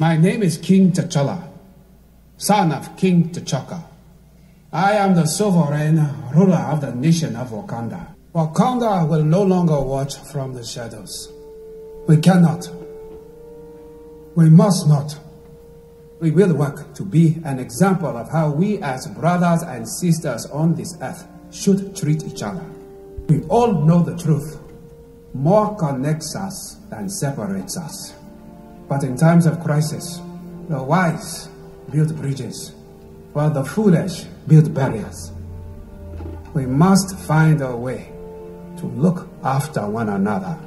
My name is King T'Challa, son of King T'Chaka. I am the sovereign ruler of the nation of Wakanda. Wakanda will no longer watch from the shadows. We cannot. We must not. We will work to be an example of how we as brothers and sisters on this earth should treat each other. We all know the truth. More connects us than separates us. But in times of crisis, the wise build bridges, while the foolish build barriers. We must find a way to look after one another,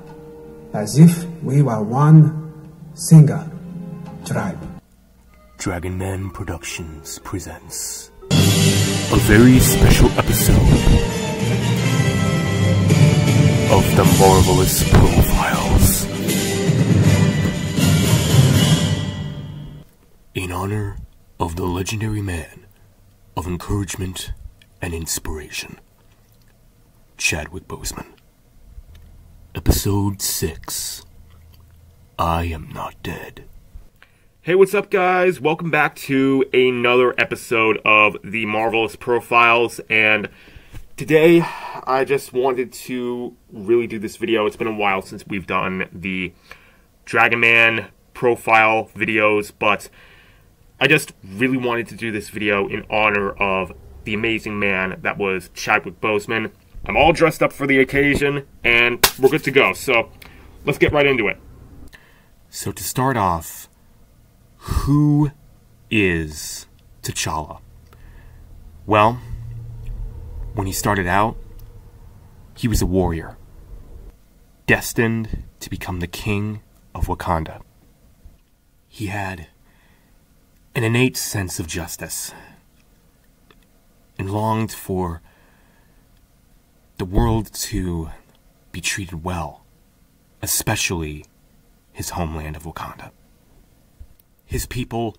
as if we were one single tribe. Dragon Man Productions presents a very special episode of the Marvelous Profiles. In honor of the legendary man of encouragement and inspiration, Chadwick Boseman. Episode 6, I Am Not Dead. Hey, what's up, guys? Welcome back to another episode of the Marvelous Profiles, and today I just wanted to really do this video. It's been a while since we've done the Dragon Man profile videos, but I just really wanted to do this video in honor of the amazing man that was Chadwick Boseman. I'm all dressed up for the occasion, and we're good to go, so let's get right into it. So to start off, who is T'Challa? Well, when he started out, he was a warrior, destined to become the king of Wakanda. He had an innate sense of justice and longed for the world to be treated well, especially his homeland of Wakanda. His people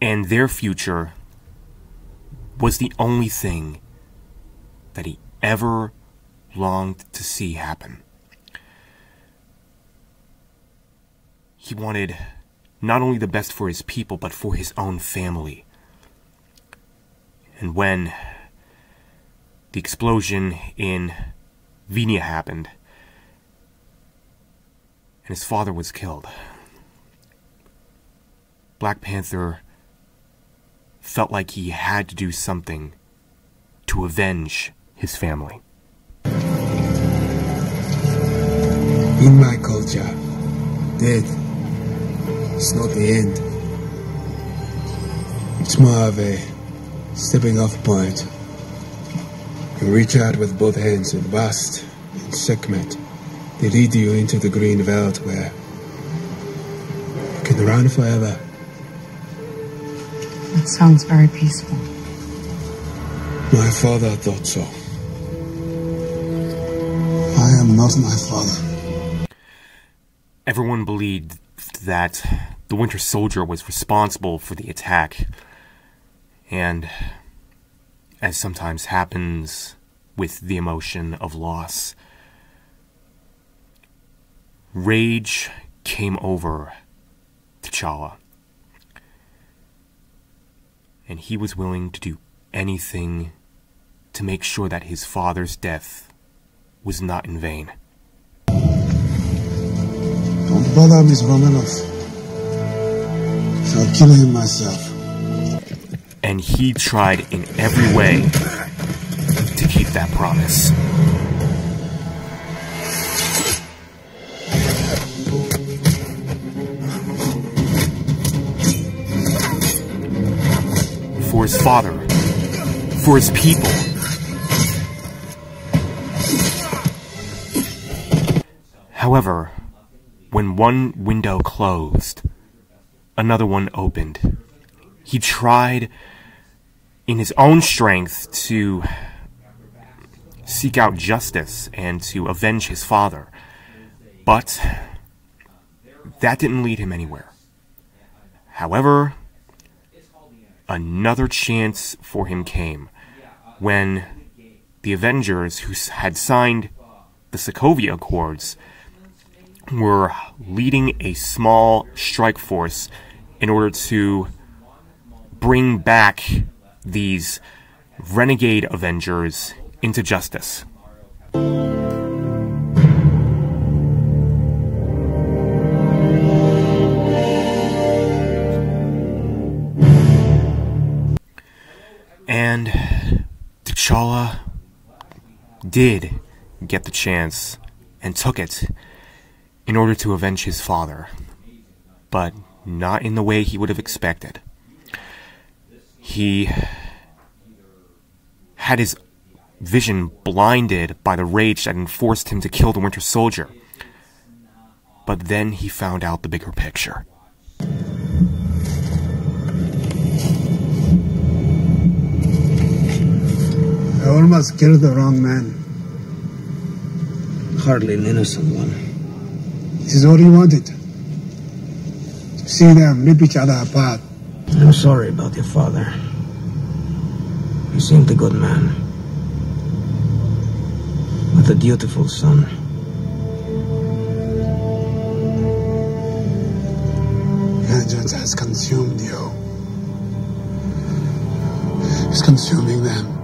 and their future was the only thing that he ever longed to see happen. He wanted not only the best for his people, but for his own family. And when the explosion in Venia happened, and his father was killed, Black Panther felt like he had to do something to avenge his family. In my culture, death is not the end. It's more of a stepping off point. You reach out with both hands and vast and segment. They lead you into the green veldt where you can run forever. That sounds very peaceful. My father thought so. I am not my father. Everyone believed that the Winter Soldier was responsible for the attack, and as sometimes happens with the emotion of loss, rage came over T'Challa, and he was willing to do anything to make sure that his father's death was not in vain. Don't bother Miss Romanoff. I'll kill him myself. And he tried in every way to keep that promise. For his father, for his people. However, when one window closed, another one opened. He tried in his own strength to seek out justice and to avenge his father, but that didn't lead him anywhere. However, another chance for him came when the Avengers, who had signed the Sokovia Accords, were leading a small strike force in order to bring back these renegade Avengers into justice. And T'Challa did get the chance and took it in order to avenge his father, but not in the way he would have expected. He had his vision blinded by the rage that enforced him to kill the Winter Soldier. But then he found out the bigger picture. I almost killed the wrong man. Hardly an innocent one. This is all he wanted. To see them rip each other apart. I'm sorry about your father. He seemed a good man. With a dutiful son. Vengeance has consumed you. It's consuming them.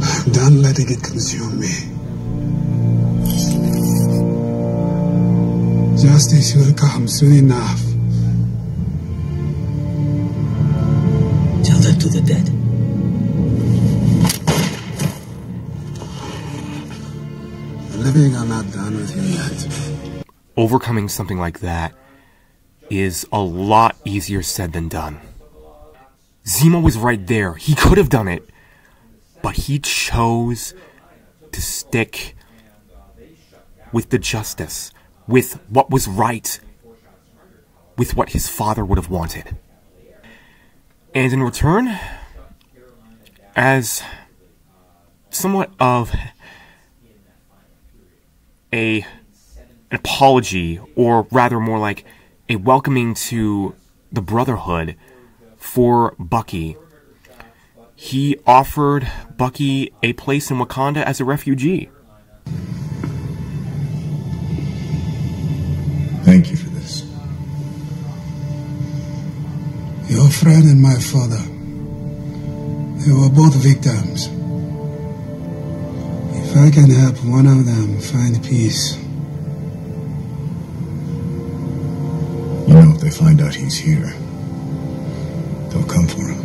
I'm done letting it consume me. Justice will come soon enough. Tell that to the dead. The living are not done with you yet. Overcoming something like that is a lot easier said than done. Zemo was right there. He could have done it. But he chose to stick with the justice, with what was right, with what his father would have wanted. And in return, as somewhat of an apology, or rather more like a welcoming to the Brotherhood for Bucky, he offered Bucky a place in Wakanda as a refugee. Thank you for this. Your friend and my father, they were both victims. If I can help one of them find peace. You know, if they find out he's here, they'll come for him.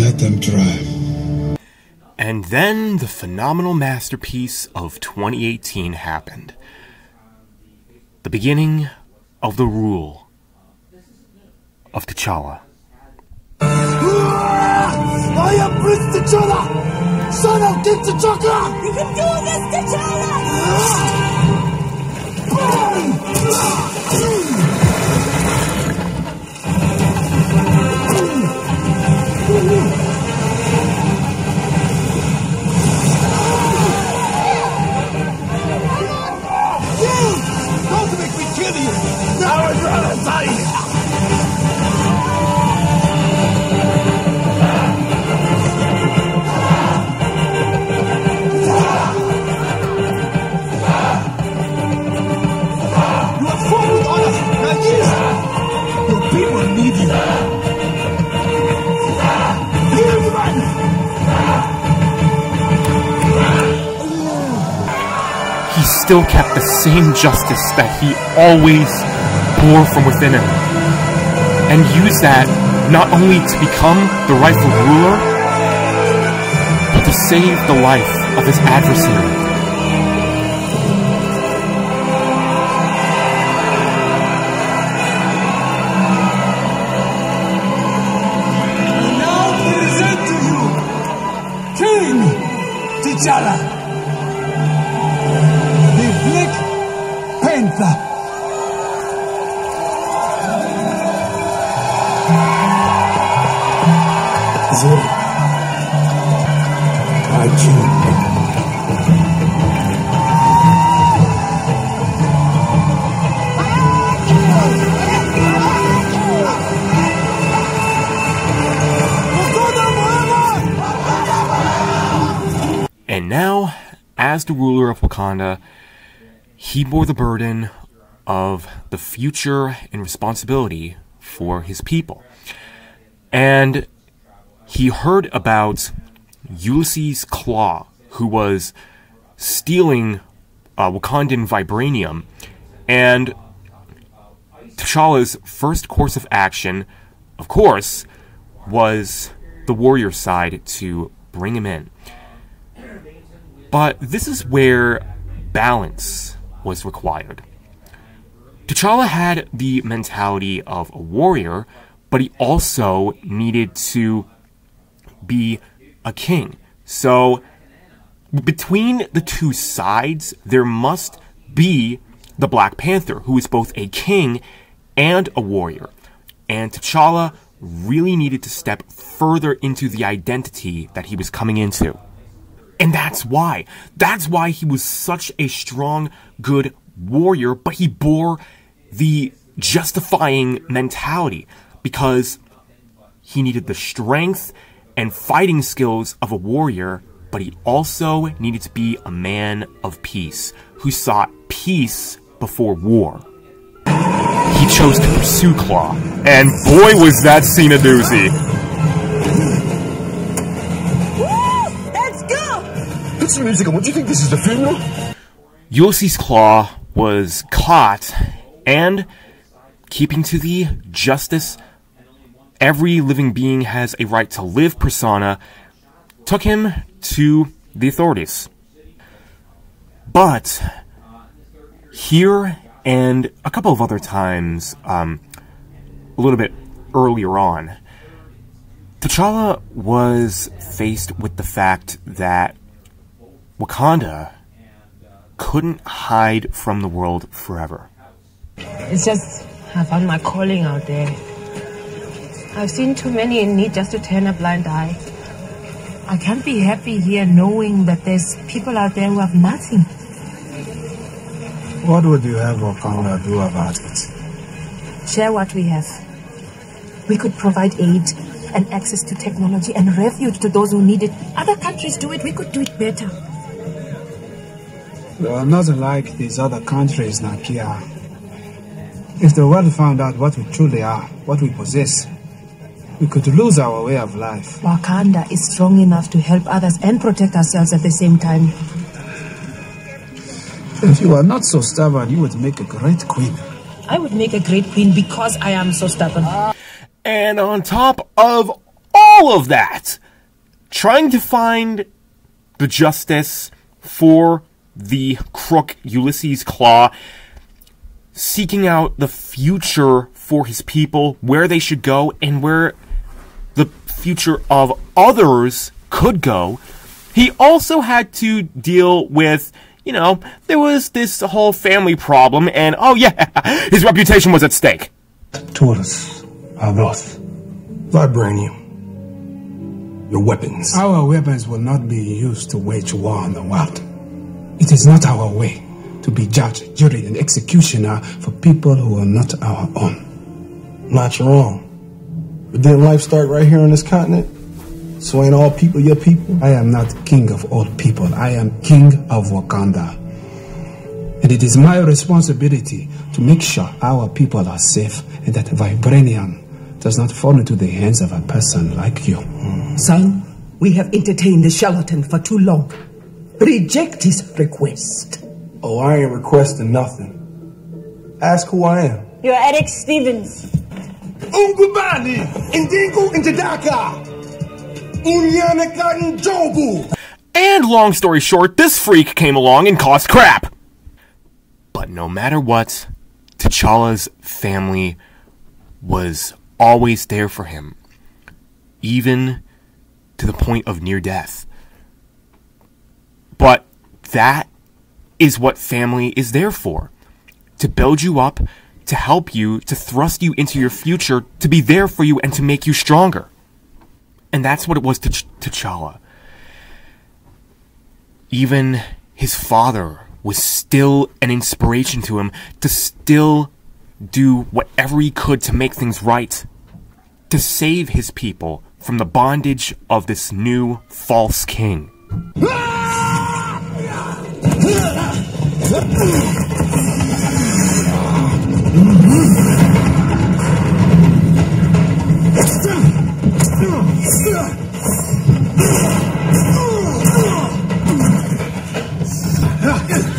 Let them try. And then the phenomenal masterpiece of 2018 happened. The beginning of the rule of T'Challa. I am Prince T'Challa, son of King T'Chaka! You can do this, T'Challa! Don't make me kill you! I would rather die here! You have fought with honor, like this! Your people need you! Here's one! He still kept the same justice that he always bore from within him, and used that not only to become the rightful ruler, but to save the life of his adversary. And now present to you, King T'Challa! Black Panther. Zero. I kill. as the ruler of Wakanda, he bore the burden of the future and responsibility for his people. And he heard about Ulysses Claw, who was stealing Wakandan vibranium, and T'Challa's first course of action, of course, was the warrior side to bring him in. But this is where balance was required. T'Challa had the mentality of a warrior, but he also needed to be a king. So, between the two sides, there must be the Black Panther, who is both a king and a warrior. And T'Challa really needed to step further into the identity that he was coming into. And that's why he was such a strong, good warrior, but he bore the justifying mentality, because he needed the strength and fighting skills of a warrior, but he also needed to be a man of peace, who sought peace before war. He chose to pursue Claw, and boy was that scene a doozy. Woo! Let's go! Put some music on. What do you think this is, the funeral? Ulysses Claw was caught, and keeping to the justice, every living being has a right to live persona, took him to the authorities. But here and a couple of other times, a little bit earlier on, T'Challa was faced with the fact that Wakanda couldn't hide from the world forever. It's just, I found my calling out there. I've seen too many in need just to turn a blind eye. I can't be happy here knowing that there's people out there who have nothing. What would you have Wakanda do about it? Share what we have. We could provide aid and access to technology and refuge to those who need it. Other countries do it, we could do it better. We are not like these other countries, Nakia. If the world found out what we truly are, what we possess, we could lose our way of life. Wakanda is strong enough to help others and protect ourselves at the same time. If you are not so stubborn, you would make a great queen. I would make a great queen because I am so stubborn. And on top of all of that, trying to find the justice for the crook Ulysses Claw, seeking out the future for his people, where they should go, and where the future of others could go, he also had to deal with, you know, there was this whole family problem, and oh yeah, his reputation was at stake. Tools are those. Vibranium. Your weapons. Our weapons will not be used to wage war on the world. It is not our way to be judge, jury, and executioner for people who are not our own. Not your own. But didn't life start right here on this continent? So ain't all people your people? I am not king of all people. I am king of Wakanda. And it is my responsibility to make sure our people are safe and that vibranium does not fall into the hands of a person like you. Son, we have entertained the charlatan for too long. Reject his request. Oh, I ain't requesting nothing. Ask who I am. You're Eric Stevens. Ungubani, Indingu Intidaka, Unyanaka Njobu. And long story short, this freak came along and caused crap. But no matter what, T'Challa's family was always there for him, even to the point of near death. But that is what family is there for. To build you up, to help you, to thrust you into your future, to be there for you and to make you stronger. And that's what it was to T'Challa. Even his father was still an inspiration to him to still do whatever he could to make things right, to save his people from the bondage of this new false king.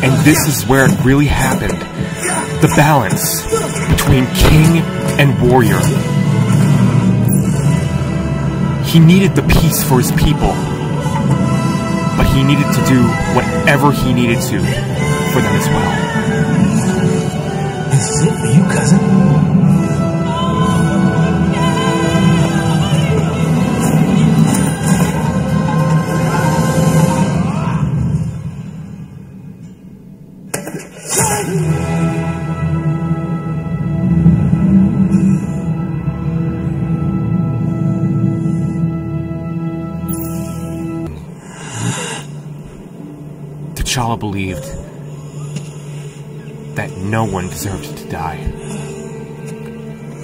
And this is where it really happened. The balance between king and warrior. He needed the peace for his people, but he needed to do whatever he needed to for them as well. This is it for you, cousin. T'Challa believed that no one deserved to die.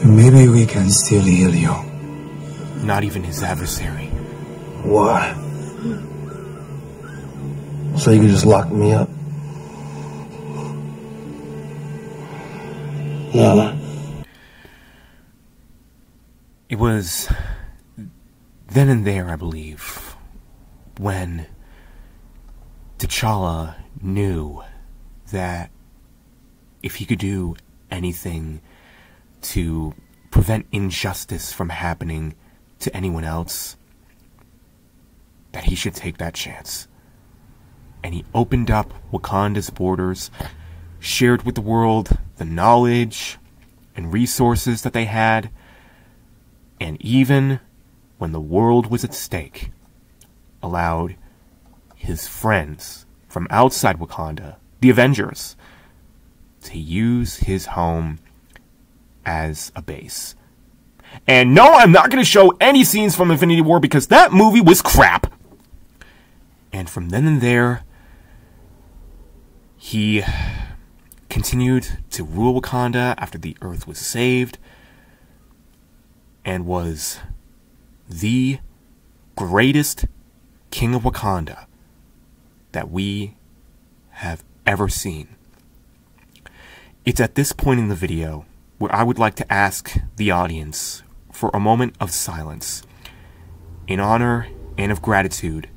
Maybe we can still heal you. Not even his adversary. Why? So you can just lock me up? Lala. It was then and there, I believe, when T'Challa knew that if he could do anything to prevent injustice from happening to anyone else, that he should take that chance. And he opened up Wakanda's borders, shared with the world the knowledge and resources that they had, and even when the world was at stake, allowed his friends from outside Wakanda, the Avengers, to use his home as a base. And no, I'm not going to show any scenes from Infinity War because that movie was crap. And from then and there, he continued to rule Wakanda after the Earth was saved, and was the greatest king of Wakanda that we have ever seen. It's at this point in the video where I would like to ask the audience for a moment of silence in honor and of gratitude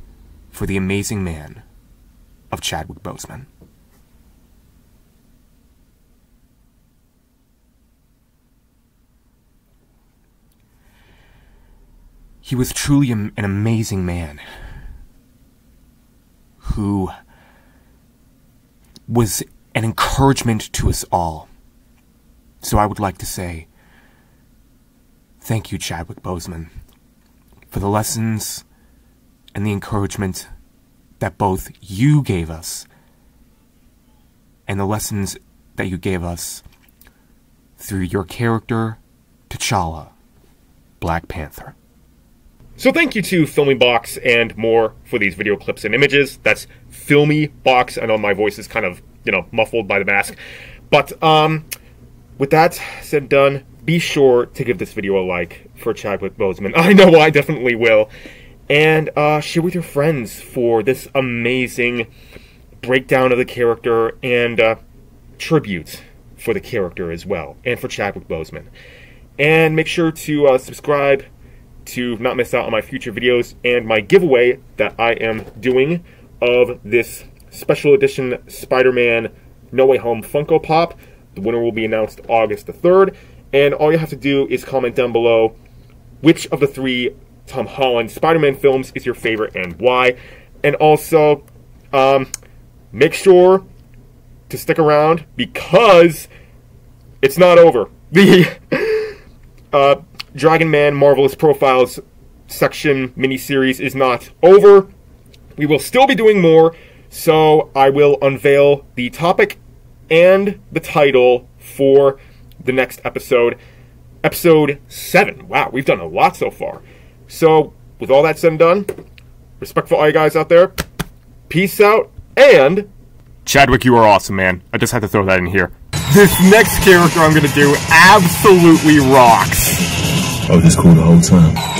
for the amazing man of Chadwick Boseman. He was truly an amazing man who was an encouragement to us all. So I would like to say, thank you, Chadwick Boseman, for the lessons and the encouragement that both you gave us and the lessons that you gave us through your character, T'Challa, Black Panther. So thank you to FilmyBox and more for these video clips and images. That's FilmyBox. I know my voice is kind of, muffled by the mask. But with that said and done, be sure to give this video a like for Chadwick Boseman. I know I definitely will. And share with your friends for this amazing breakdown of the character and tribute for the character as well, and for Chadwick Boseman. And make sure to subscribe to not miss out on my future videos and my giveaway that I am doing of this special edition Spider-Man No Way Home Funko Pop. The winner will be announced August the 3rd. And all you have to do is comment down below which of the 3 Tom Holland Spider-Man films is your favorite and why. And also, make sure to stick around because it's not over. The Dragon Man Marvelous Profiles section miniseries is not over. We will still be doing more, so I will unveil the topic and the title for the next episode. Episode 7. Wow, we've done a lot so far. So, with all that said and done, respect for all you guys out there. Peace out, and Chadwick, you are awesome, man. I just had to throw that in here. This next character I'm going to do absolutely rocks. I was just cool the whole time.